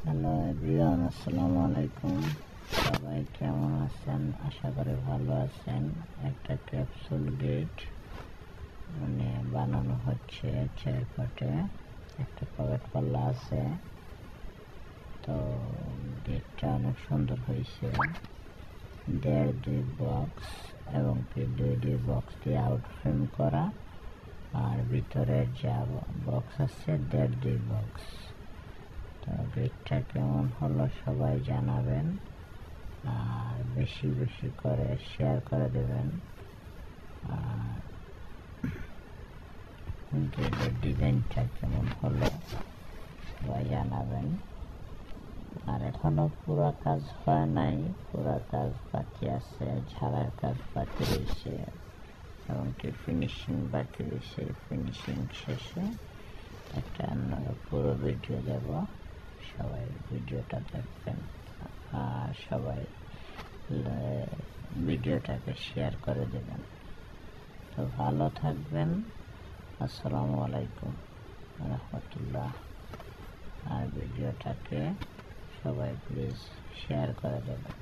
Hello everyone, আসসালামু আলাইকুম। সবাই কেমন আছেন? আশা করি ভালো আছেন। একটা ক্যাপসুল গেট বানানো হচ্ছে চেয়ারপাটে। একটা পকেট পাল্লা আছে, তো গেটটা অনেক সুন্দর হয়েছে। 1.5 বক্স এবং 2 বক্স দিয়ে আউট ফ্রেম করা, আর ভিতরে যা বক্স আছে 1.5 বক্স। তো গেটটা কেমন হলো সবাই জানাবেন, আর বেশি বেশি করে শেয়ার করে দেবেন। আর গেটের ডিজাইনটা কেমন হলো সবাই জানাবেন। আর এখনো পুরো কাজ হয় নাই, পুরো কাজ বাকি আছে, ঝাড়ার কাজ বাকি রয়েছে এবং ফিনিশিং বাকি রয়েছে। ফিনিশিং শেষে একটা পুরো ভিডিও দেব, সবাই ভিডিওটা দেখবেন আর সবাই ভিডিওটাকে শেয়ার করে দেবেন। তো ভালো থাকবেন। আসসালামু আলাইকুম রহমতুল্লাহ। আর ভিডিওটাকে সবাই প্লিজ শেয়ার করে দেবেন।